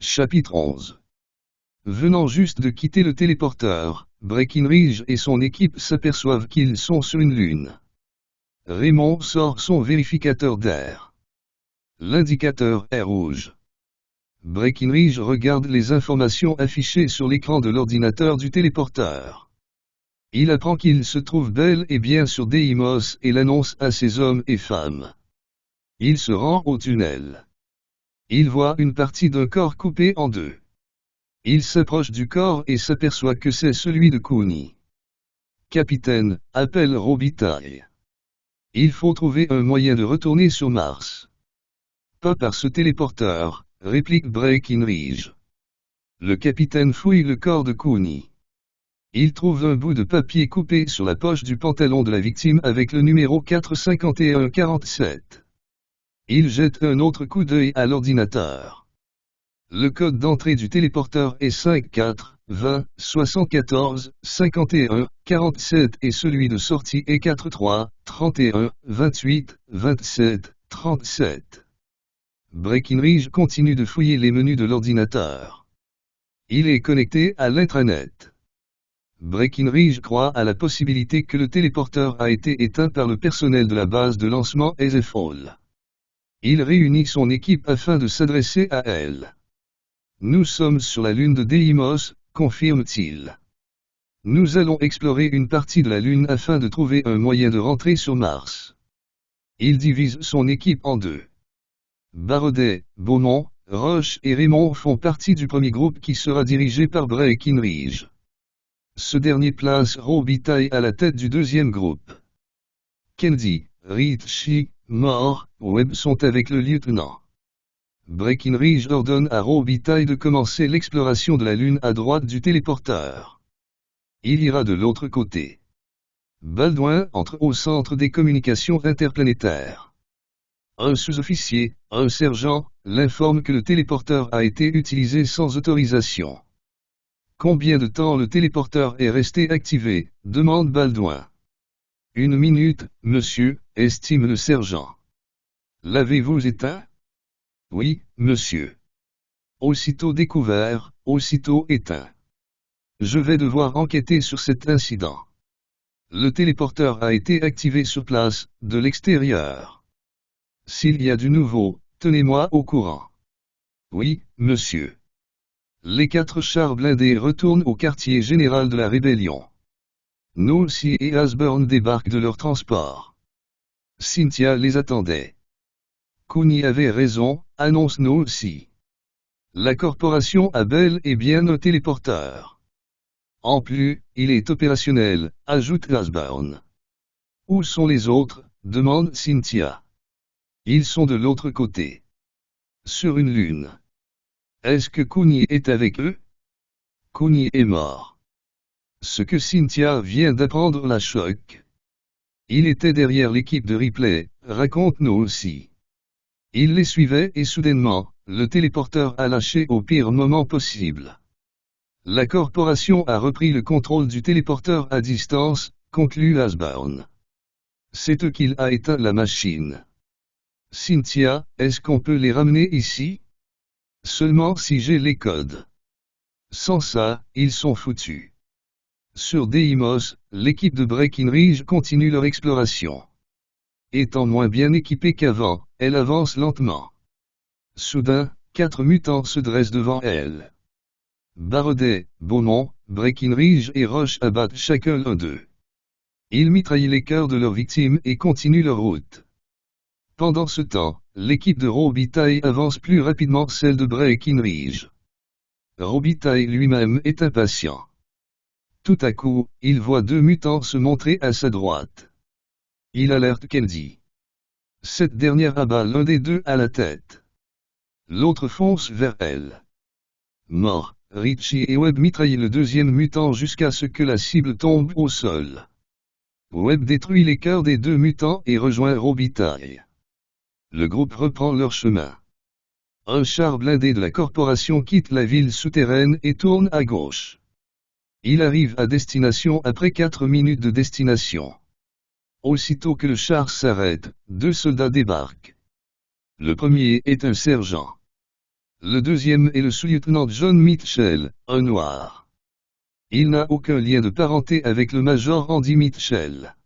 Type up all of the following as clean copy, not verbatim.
Chapitre 11. Venant juste de quitter le téléporteur, Breckinridge et son équipe s'aperçoivent qu'ils sont sur une lune. Raymond sort son vérificateur d'air. L'indicateur est rouge. Breckinridge regarde les informations affichées sur l'écran de l'ordinateur du téléporteur. Il apprend qu'il se trouve bel et bien sur Deimos et l'annonce à ses hommes et femmes. Il se rend au tunnel. Il voit une partie d'un corps coupé en deux. Il s'approche du corps et s'aperçoit que c'est celui de Cooney. Capitaine, appelle Robitaille. Il faut trouver un moyen de retourner sur Mars. Pas par ce téléporteur, réplique Breckinridge. Le capitaine fouille le corps de Cooney. Il trouve un bout de papier coupé sur la poche du pantalon de la victime avec le numéro 45147. Il jette un autre coup d'œil à l'ordinateur. Le code d'entrée du téléporteur est 54 20 74 51 47 et celui de sortie est 43 31 28 27 37. Breckinridge continue de fouiller les menus de l'ordinateur. Il est connecté à l'intranet. Breckinridge croit à la possibilité que le téléporteur a été éteint par le personnel de la base de lancement Ezefall. Il réunit son équipe afin de s'adresser à elle. Nous sommes sur la lune de Deimos, confirme-t-il. Nous allons explorer une partie de la lune afin de trouver un moyen de rentrer sur Mars. Il divise son équipe en deux. Barodet, Beaumont, Roche et Raymond font partie du premier groupe qui sera dirigé par Breckinridge. Ce dernier place Robitaille à la tête du deuxième groupe. Kennedy, Ritchie, Moore, Webb sont avec le lieutenant. Breckinridge ordonne à Robitaille de commencer l'exploration de la Lune à droite du téléporteur. Il ira de l'autre côté. Baldwin entre au centre des communications interplanétaires. Un sous-officier, un sergent, l'informe que le téléporteur a été utilisé sans autorisation. Combien de temps le téléporteur est resté activé, demande Baldwin. 1 minute, monsieur, estime le sergent. L'avez-vous éteint? Oui, monsieur. Aussitôt découvert, aussitôt éteint. Je vais devoir enquêter sur cet incident. Le téléporteur a été activé sur place, de l'extérieur. S'il y a du nouveau, tenez-moi au courant. Oui, monsieur. Les 4 chars blindés retournent au quartier général de la rébellion. Knowlesy et Asburn débarquent de leur transport. Cynthia les attendait. Cooney avait raison, annonce Knowlesy. La corporation a bel et bien un téléporteur. En plus, il est opérationnel, ajoute Asburn. Où sont les autres, demande Cynthia. Ils sont de l'autre côté. Sur une lune. Est-ce que Cooney est avec eux? Cooney est mort. Ce que Cynthia vient d'apprendre la choque. Il était derrière l'équipe de Ripley, raconte Knowlesy. Il les suivait et soudainement, le téléporteur a lâché au pire moment possible. La corporation a repris le contrôle du téléporteur à distance, conclut Asburn. C'est eux qu'il a éteint la machine. Cynthia, est-ce qu'on peut les ramener ici? Seulement si j'ai les codes. Sans ça, ils sont foutus. Sur Deimos, l'équipe de Breckinridge continue leur exploration. Étant moins bien équipée qu'avant, elle avance lentement. Soudain, 4 mutants se dressent devant elle. Barodet, Beaumont, Breckinridge et Roche abattent chacun l'un d'eux. Ils mitraillent les cœurs de leurs victimes et continuent leur route. Pendant ce temps, l'équipe de Robitaille avance plus rapidement que celle de Breckinridge. Robitaille lui-même est impatient. Tout à coup, il voit 2 mutants se montrer à sa droite. Il alerte Kennedy. Cette dernière abat l'un des deux à la tête. L'autre fonce vers elle. Moore, Ritchie et Webb mitraillent le deuxième mutant jusqu'à ce que la cible tombe au sol. Webb détruit les cœurs des 2 mutants et rejoint Robitaille. Le groupe reprend leur chemin. Un char blindé de la corporation quitte la ville souterraine et tourne à gauche. Il arrive à destination après 4 minutes de destination. Aussitôt que le char s'arrête, 2 soldats débarquent. Le premier est un sergent. Le deuxième est le sous-lieutenant John Mitchell, un noir. Il n'a aucun lien de parenté avec le major Andy Mitchell.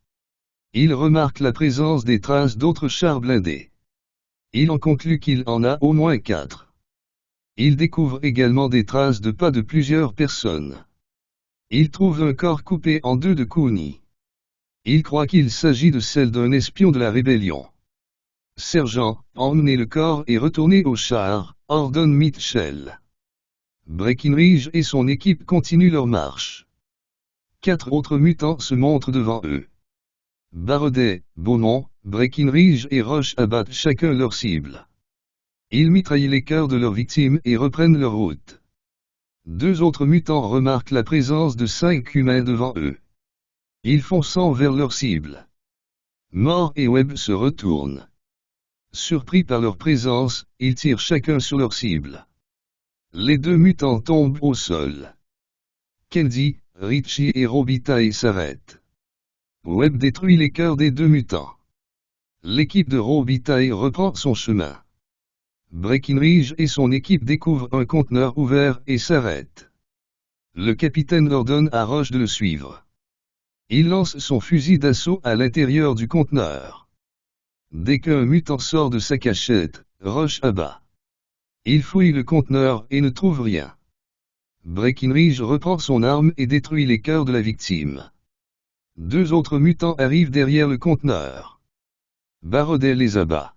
Il remarque la présence des traces d'autres chars blindés. Il en conclut qu'il en a au moins 4. Il découvre également des traces de pas de plusieurs personnes. Il trouve un corps coupé en deux de Cooney. Il croit qu'il s'agit de celle d'un espion de la rébellion. Sergent, emmenez le corps et retournez au char, ordonne Mitchell. Breckinridge et son équipe continuent leur marche. 4 autres mutants se montrent devant eux. Barodet, Beaumont, Breckinridge et Roche abattent chacun leur cible. Ils mitraillent les cœurs de leurs victimes et reprennent leur route. 2 autres mutants remarquent la présence de 5 humains devant eux. Ils foncent vers leur cible. Moore et Webb se retournent. Surpris par leur présence, ils tirent chacun sur leur cible. Les 2 mutants tombent au sol. Kennedy, Ritchie et Robitaille s'arrêtent. Webb détruit les cœurs des 2 mutants. L'équipe de Robitaille reprend son chemin. Breckinridge et son équipe découvrent un conteneur ouvert et s'arrêtent. Le capitaine ordonne à Roche de le suivre. Il lance son fusil d'assaut à l'intérieur du conteneur. Dès qu'un mutant sort de sa cachette, Roche abat. Il fouille le conteneur et ne trouve rien. Breckinridge reprend son arme et détruit les cœurs de la victime. 2 autres mutants arrivent derrière le conteneur. Barodet les abat.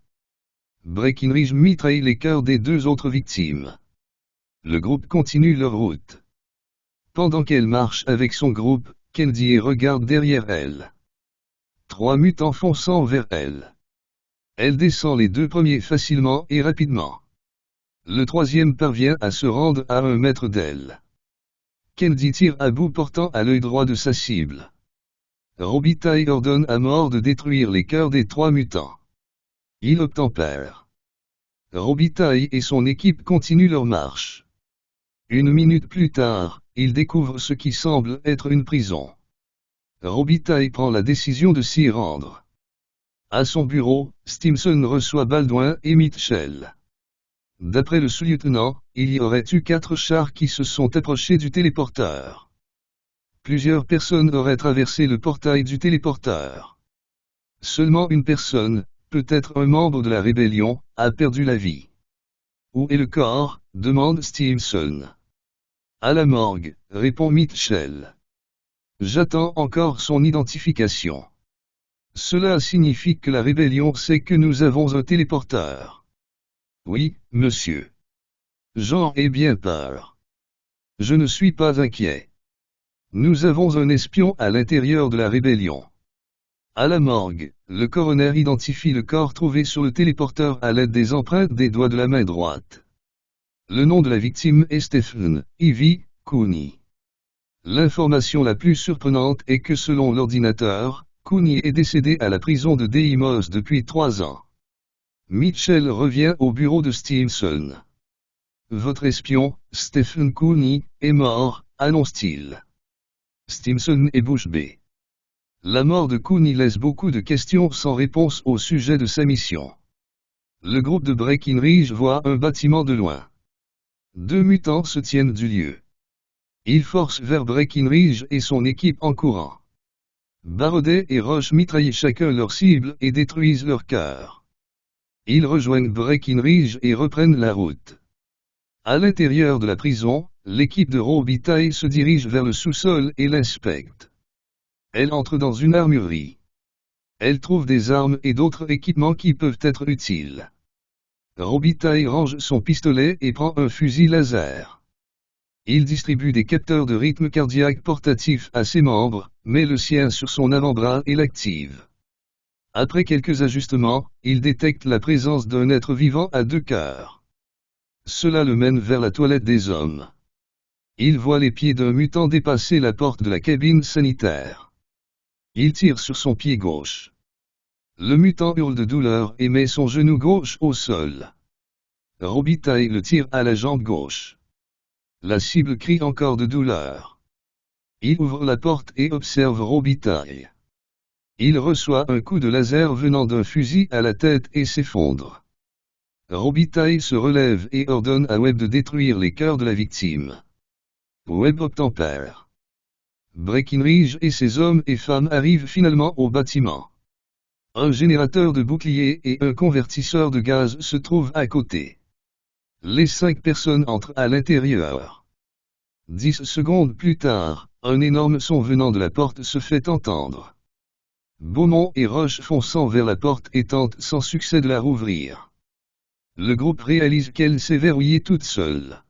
Breckinridge mitraille les cœurs des 2 autres victimes. Le groupe continue leur route. Pendant qu'elle marche avec son groupe, Kennedy regarde derrière elle. 3 mutants fonçant vers elle. Elle descend les 2 premiers facilement et rapidement. Le 3e parvient à se rendre à 1 mètre d'elle. Kennedy tire à bout portant à l'œil droit de sa cible. Robitaille ordonne à Moore de détruire les cœurs des 3 mutants. Il obtempère. Robitaille et son équipe continuent leur marche. 1 minute plus tard, ils découvrent ce qui semble être une prison. Robitaille prend la décision de s'y rendre. À son bureau, Stimson reçoit Baldwin et Mitchell. D'après le sous-lieutenant, il y aurait eu 4 chars qui se sont approchés du téléporteur. Plusieurs personnes auraient traversé le portail du téléporteur. Seulement une personne, peut-être un membre de la rébellion, a perdu la vie. Où est le corps ? Demande Stimson. À la morgue, répond Mitchell. J'attends encore son identification. Cela signifie que la rébellion sait que nous avons un téléporteur. Oui, monsieur. J'en ai bien peur. Je ne suis pas inquiet. Nous avons un espion à l'intérieur de la rébellion. À la morgue, le coroner identifie le corps trouvé sur le téléporteur à l'aide des empreintes des doigts de la main droite. Le nom de la victime est Stephen Ivy Cooney. L'information la plus surprenante est que selon l'ordinateur, Cooney est décédé à la prison de Deimos depuis 3 ans. Mitchell revient au bureau de Stimson. Votre espion, Stephen Cooney, est mort, annonce-t-il. Stimson est bouche bée. La mort de Cooney laisse beaucoup de questions sans réponse au sujet de sa mission. Le groupe de Breckinridge voit un bâtiment de loin. 2 mutants se tiennent du lieu. Ils forcent vers Breckinridge et son équipe en courant. Barodet et Roche mitraillent chacun leur cible et détruisent leur cœur. Ils rejoignent Breckinridge et reprennent la route. À l'intérieur de la prison, l'équipe de Robitaille se dirige vers le sous-sol et l'inspecte. Elle entre dans une armurerie. Elle trouve des armes et d'autres équipements qui peuvent être utiles. Robitaille range son pistolet et prend un fusil laser. Il distribue des capteurs de rythme cardiaque portatifs à ses membres, met le sien sur son avant-bras et l'active. Après quelques ajustements, il détecte la présence d'un être vivant à 2 cœurs. Cela le mène vers la toilette des hommes. Il voit les pieds d'un mutant dépasser la porte de la cabine sanitaire. Il tire sur son pied gauche. Le mutant hurle de douleur et met son genou gauche au sol. Robitaille le tire à la jambe gauche. La cible crie encore de douleur. Il ouvre la porte et observe Robitaille. Il reçoit un coup de laser venant d'un fusil à la tête et s'effondre. Robitaille se relève et ordonne à Webb de détruire les cœurs de la victime. Webb obtempère. Breckinridge et ses hommes et femmes arrivent finalement au bâtiment. Un générateur de boucliers et un convertisseur de gaz se trouvent à côté. Les 5 personnes entrent à l'intérieur. 10 secondes plus tard, un énorme son venant de la porte se fait entendre. Beaumont et Roche foncent vers la porte et tentent sans succès de la rouvrir. Le groupe réalise qu'elle s'est verrouillée toute seule.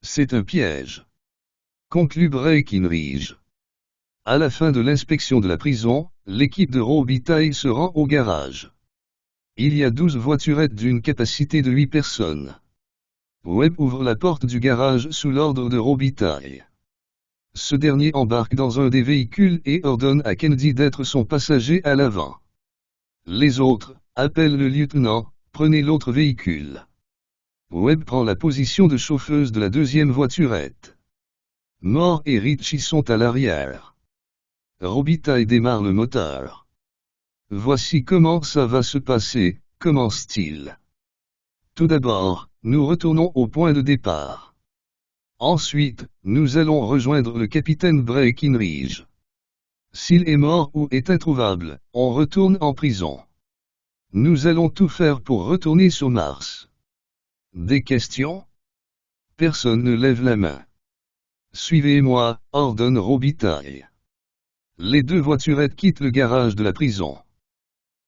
C'est un piège, conclut Breckinridge. À la fin de l'inspection de la prison, l'équipe de Robitaille se rend au garage. Il y a 12 voiturettes d'une capacité de 8 personnes. Webb ouvre la porte du garage sous l'ordre de Robitaille. Ce dernier embarque dans un des véhicules et ordonne à Kennedy d'être son passager à l'avant. Les autres, appellent le lieutenant, prenez l'autre véhicule. Webb prend la position de chauffeuse de la deuxième voiturette. Moore et Ritchie sont à l'arrière. Robitaille démarre le moteur. Voici comment ça va se passer, commence-t-il. Tout d'abord, nous retournons au point de départ. Ensuite, nous allons rejoindre le capitaine Breckinridge. S'il est mort ou est introuvable, on retourne en prison. Nous allons tout faire pour retourner sur Mars. Des questions? Personne ne lève la main. Suivez-moi, ordonne Robitaille. Les 2 voiturettes quittent le garage de la prison.